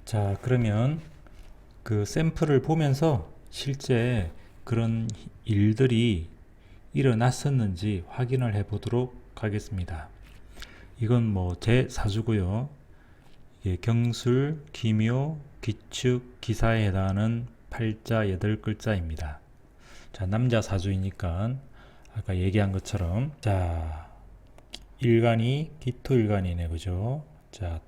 자, 그러면 그 샘플을 보면서 실제 그런 일들이 일어났었는지 확인을 해 보도록 하겠습니다. 이건 뭐 제 사주고요. 이게 경술, 기묘, 기축, 기사에 해당하는 팔자 8글자입니다. 자, 남자 사주이니까 아까 얘기한 것처럼 자, 일간이 기토일간이네, 그죠? 자,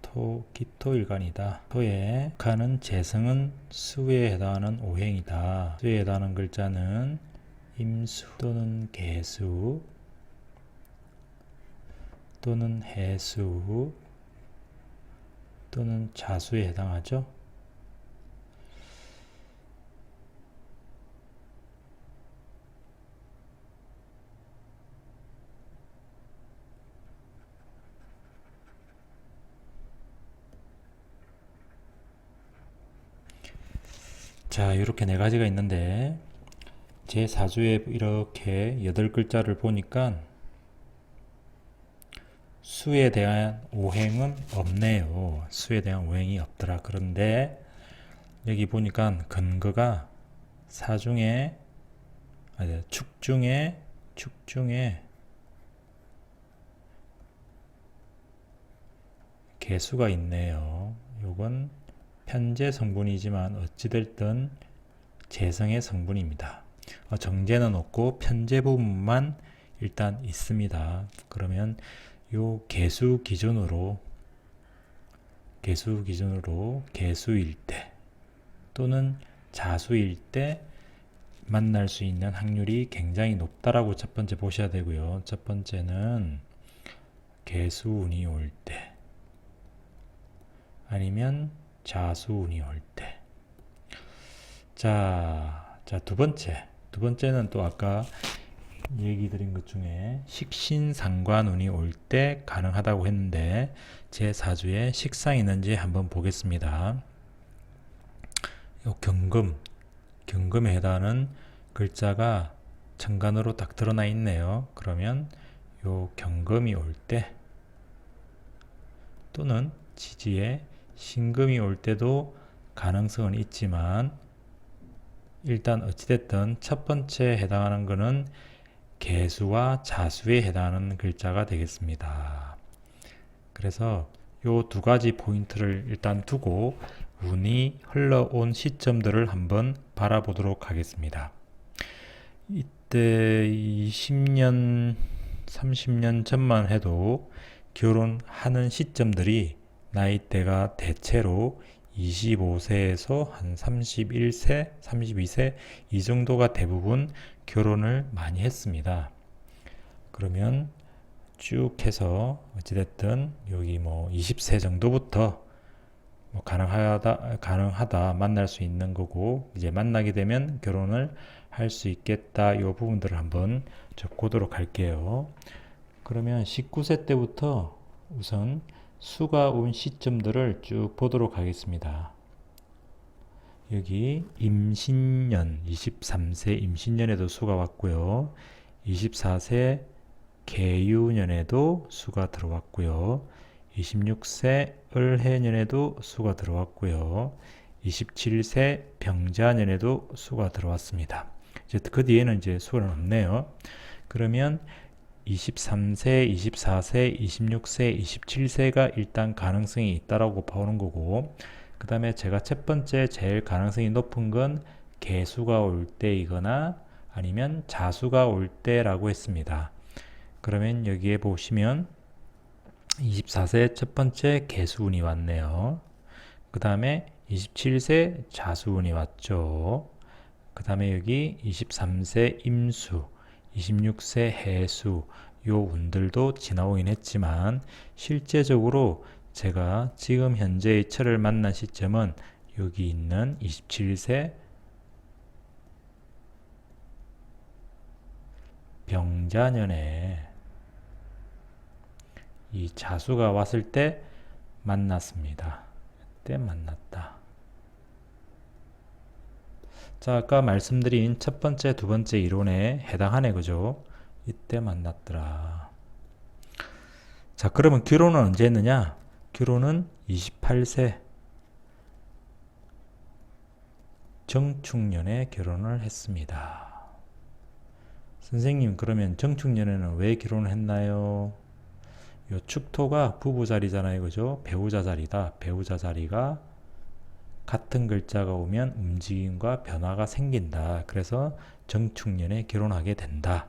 기토일간이다. 토에 가는 재성은 수에 해당하는 오행이다. 수에 해당하는 글자는 임수 또는 개수 또는 해수 또는 자수에 해당하죠. 자, 이렇게 네 가지가 있는데 제 사주에 이렇게 8글자를 보니까 수에 대한 오행은 없네요. 수에 대한 오행이 없더라. 그런데 여기 보니까 근거가 사중에 축중에 개수가 있네요. 요건 편재 성분이지만 어찌됐든 재성의 성분입니다. 정제는 없고 편재 부분만 일단 있습니다. 그러면 요 개수 기준으로 개수일 때 또는 자수일 때 만날 수 있는 확률이 굉장히 높다라고 첫 번째 보셔야 되고요. 첫 번째는 개수운이 올 때 아니면 자수운이 올 때. 자, 두 번째는 또 아까 얘기 드린 것 중에 식신상관운이 올 때 가능하다고 했는데 제 사주에 식상이 있는지 한번 보겠습니다. 요 경금에 해당하는 글자가 천간으로 딱 드러나 있네요. 그러면 요 경금이 올 때 또는 지지에 신금이 올 때도 가능성은 있지만 일단 어찌됐든 첫 번째 해당하는 것은 개수와 자수에 해당하는 글자가 되겠습니다. 그래서 요 두 가지 포인트를 일단 두고 운이 흘러온 시점들을 한번 바라보도록 하겠습니다. 이때 20년, 30년 전만 해도 결혼하는 시점들이 나이대가 대체로 25세에서 한 31세, 32세 이 정도가 대부분 결혼을 많이 했습니다. 그러면 쭉 해서 어찌됐든 여기 뭐 20세 정도부터 뭐 가능하다 만날 수 있는 거고 이제 만나게 되면 결혼을 할 수 있겠다 이 부분들을 한번 적고도록 할게요. 그러면 19세 때부터 우선 수가 온 시점들을 쭉 보도록 하겠습니다. 여기 임신년 23세 임신년에도 수가 왔고요. 24세 계유년에도 수가 들어왔고요. 26세 을해년에도 수가 들어왔고요. 27세 병자년에도 수가 들어왔습니다. 이제 그 뒤에는 이제 수는 없네요. 그러면 23세, 24세, 26세, 27세가 일단 가능성이 있다라고 보는 거고 그 다음에 제가 첫 번째 제일 가능성이 높은 건 개수가 올 때이거나 아니면 자수가 올 때라고 했습니다. 그러면 여기에 보시면 24세 첫 번째 개수운이 왔네요. 그 다음에 27세 자수운이 왔죠. 그 다음에 여기 23세 임수, 26세 해수 요 운들도 지나오긴 했지만 실제적으로 제가 지금 현재의 철을 만난 시점은 여기 있는 27세 병자년에 이 자수가 왔을 때 만났습니다. 그때 만났다. 자, 아까 말씀드린 첫 번째, 두 번째 이론에 해당하네, 그죠? 이때 만났더라. 자, 그러면 결혼은 언제 했느냐? 결혼은 28세 정축년에 결혼을 했습니다. 선생님, 그러면 정축년에는 왜 결혼을 했나요? 요 축토가 부부 자리잖아요. 그죠? 배우자 자리다. 배우자 자리가 같은 글자가 오면 움직임과 변화가 생긴다. 그래서 정축년에 결혼하게 된다.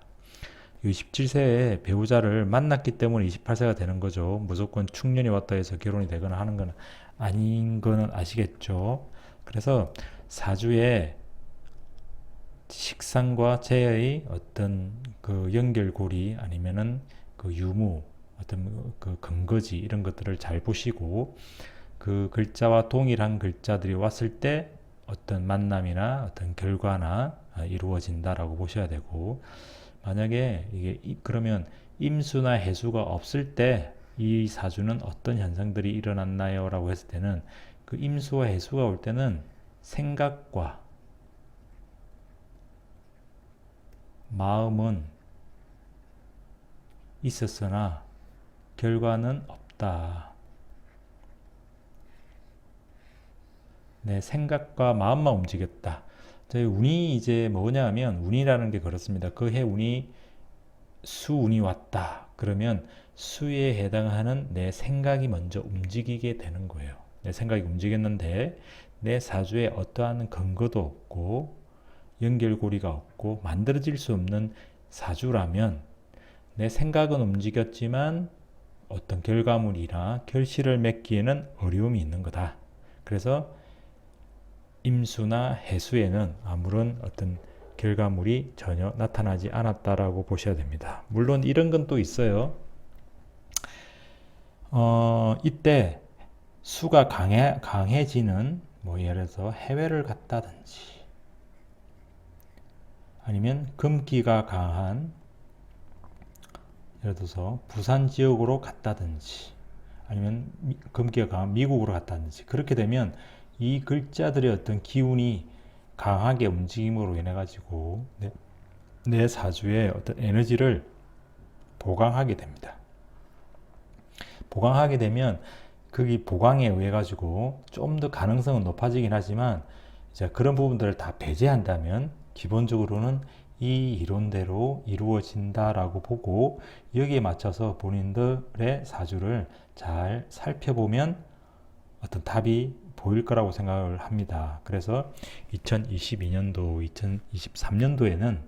17세에 배우자를 만났기 때문에 28세가 되는 거죠. 무조건 축년이 왔다 해서 결혼이 되거나 하는 건 아닌 거는 아시겠죠? 그래서 사주에 식상과 재의 어떤 그 연결고리 아니면은 그 유무, 어떤 그 근거지 이런 것들을 잘 보시고 그 글자와 동일한 글자들이 왔을 때 어떤 만남이나 어떤 결과나 이루어진다라고 보셔야 되고, 만약에 이게 그러면 임수나 해수가 없을 때 이 사주는 어떤 현상들이 일어났나요? 라고 했을 때는 그 임수와 해수가 올 때는 생각과 마음은 있었으나 결과는 없다. 내 생각과 마음만 움직였다. 저희 운이 이제 뭐냐 하면, 운이라는 게 그렇습니다. 그 해 운이 수운이 왔다. 그러면 수에 해당하는 내 생각이 먼저 움직이게 되는 거예요. 내 생각이 움직였는데 내 사주에 어떠한 근거도 없고 연결고리가 없고 만들어질 수 없는 사주라면 내 생각은 움직였지만 어떤 결과물이나 결실을 맺기에는 어려움이 있는 거다. 그래서 임수나 해수에는 아무런 어떤 결과물이 전혀 나타나지 않았다라고 보셔야 됩니다. 물론 이런 건 또 있어요. 이때 수가 강해지는, 뭐 예를 들어서 해외를 갔다든지 아니면 금기가 강한, 예를 들어서 부산 지역으로 갔다든지 아니면 금기가 강한 미국으로 갔다든지, 그렇게 되면 이 글자들의 어떤 기운이 강하게 움직임으로 인해 가지고 내 사주의 어떤 에너지를 보강하게 됩니다. 보강하게 되면 거기 보강에 의해 가지고 좀 더 가능성은 높아지긴 하지만, 이제 그런 부분들을 다 배제한다면 기본적으로는 이 이론대로 이루어진다라고 보고, 여기에 맞춰서 본인들의 사주를 잘 살펴보면 어떤 답이 보일 거라고 생각을 합니다. 그래서 2022년도, 2023년도에는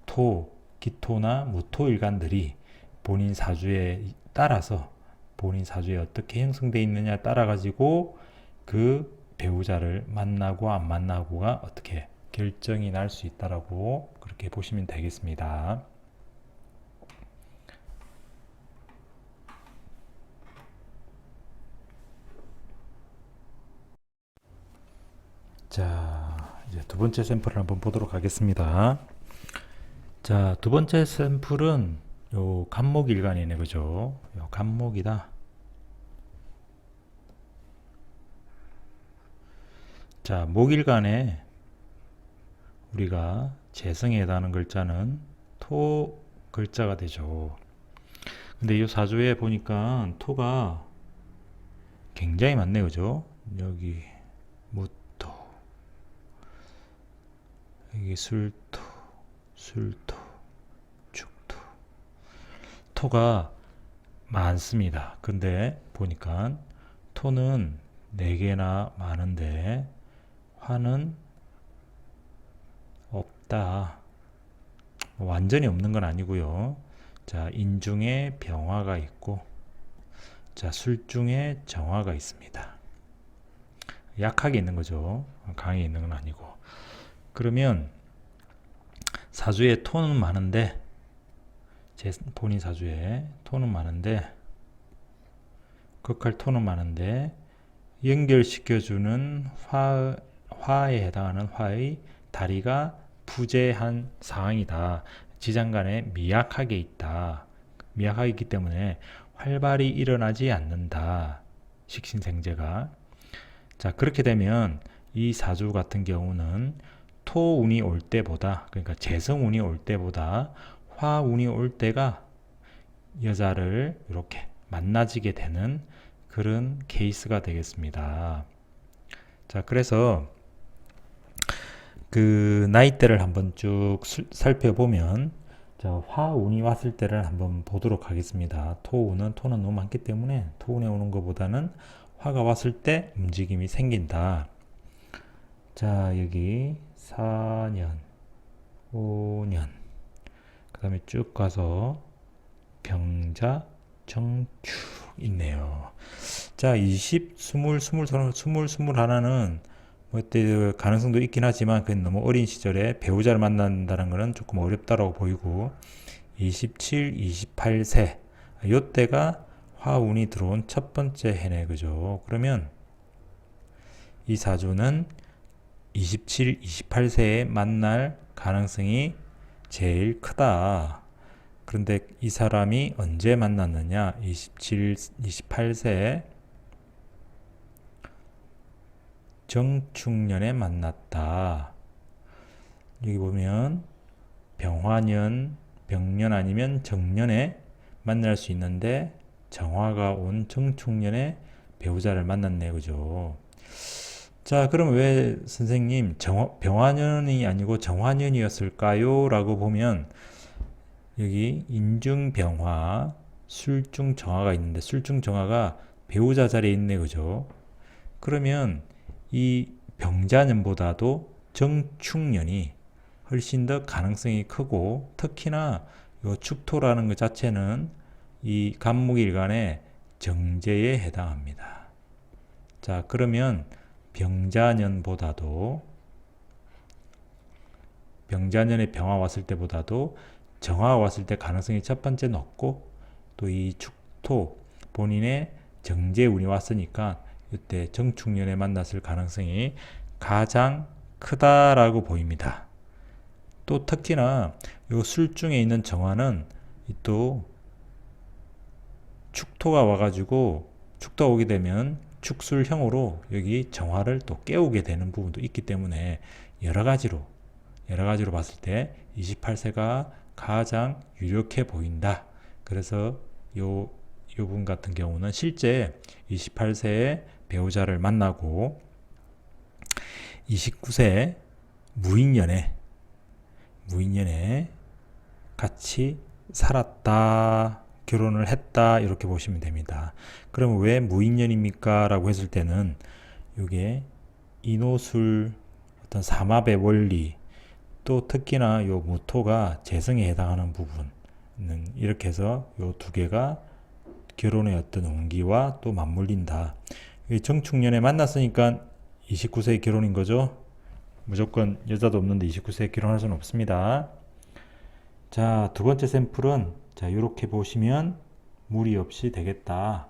토, 기토나 무토 일간들이 본인 사주에 따라서 본인 사주에 어떻게 형성되어 있느냐에 따라 가지고 그 배우자를 만나고 안 만나고가 어떻게 결정이 날 수 있다라고 그렇게 보시면 되겠습니다. 자, 이제 두 번째 샘플을 한번 보도록 하겠습니다. 자, 두 번째 샘플은 요 간목일간이네, 그죠? 요 간목이다. 자, 목일간에 우리가 재성에 해당하는 글자는 토 글자가 되죠. 근데 이 사주에 보니까 토가 굉장히 많네, 그죠? 여기 무토, 여기 술토, 술토, 축토, 토가 많습니다. 근데 보니까 토는 4개나 많은데 화는 없다. 완전히 없는 건 아니고요. 자, 인중에 병화가 있고, 자, 술중에 정화가 있습니다. 약하게 있는 거죠. 강하게 있는 건 아니고. 그러면 사주에 토는 많은데, 제 본인 사주에 토는 많은데, 극할 토는 많은데 연결시켜주는 화에 해당하는 화의 다리가 부재한 상황이다. 지장간에 미약하게 있다. 미약하게 있기 때문에 활발히 일어나지 않는다. 식신생재가. 자, 그렇게 되면 이 사주 같은 경우는 토운이 올 때보다, 그러니까 재성운이 올 때보다 화운이 올 때가 여자를 이렇게 만나지게 되는 그런 케이스가 되겠습니다. 자, 그래서 그 나이대를 한번 쭉 살펴보면 자, 화운이 왔을 때를 한번 보도록 하겠습니다. 토는 너무 많기 때문에 토운에 오는 것보다는 화가 왔을 때 움직임이 생긴다. 자, 여기 4년, 5년, 그 다음에 쭉 가서 병자, 정축 있네요. 자, 20, 20, 20 하나는 뭐 이때 가능성도 있긴 하지만 그건 너무 어린 시절에 배우자를 만난다는 것은 조금 어렵다라고 보이고 27, 28세 요때가 화운이 들어온 첫 번째 해네. 그죠? 그러면 이 사주는 27, 28세에 만날 가능성이 제일 크다. 그런데 이 사람이 언제 만났느냐? 27, 28세에 정축년에 만났다. 여기 보면 병화년, 병년 아니면 정년에 만날 수 있는데 정화가 온 정축년에 배우자를 만났네. 그죠? 자, 그럼 왜 선생님 병화년이 아니고 정화년이었을까요? 라고 보면 여기 인중병화, 술중정화가 있는데 술중정화가 배우자 자리에 있네. 그죠? 그러면 이 병자년보다도 정축년이 훨씬 더 가능성이 크고 특히나 이 축토라는 것 자체는 이 간목일간의 정제에 해당합니다. 자, 그러면 병자년에 병화 왔을 때보다도 정화 왔을 때 가능성이 첫 번째 높고 또 이 축토 본인의 정제운이 왔으니까 이때 정축년에 만났을 가능성이 가장 크다라고 보입니다. 또 특히나 이 술중에 있는 정화는 또 축토가 와가지고 축토가 오게 되면 축술형으로 여기 정화를 또 깨우게 되는 부분도 있기 때문에 여러 가지로 봤을 때 28세가 가장 유력해 보인다. 그래서 요 분 같은 경우는 실제 28세에 배우자를 만나고 29세 무인년에 같이 살았다, 결혼을 했다 이렇게 보시면 됩니다. 그럼 왜 무인년입니까? 라고 했을 때는 이게 인호술 어떤 삼합의 원리 또 특히나 요 무토가 재성에 해당하는 부분은 이렇게 해서 요 두 개가 결혼의 어떤 운기와 또 맞물린다. 정축년에 만났으니까 29세의 결혼인 거죠. 무조건 여자도 없는데 29세에 결혼할 수는 없습니다. 자, 두 번째 샘플은 자, 이렇게 보시면 무리 없이 되겠다.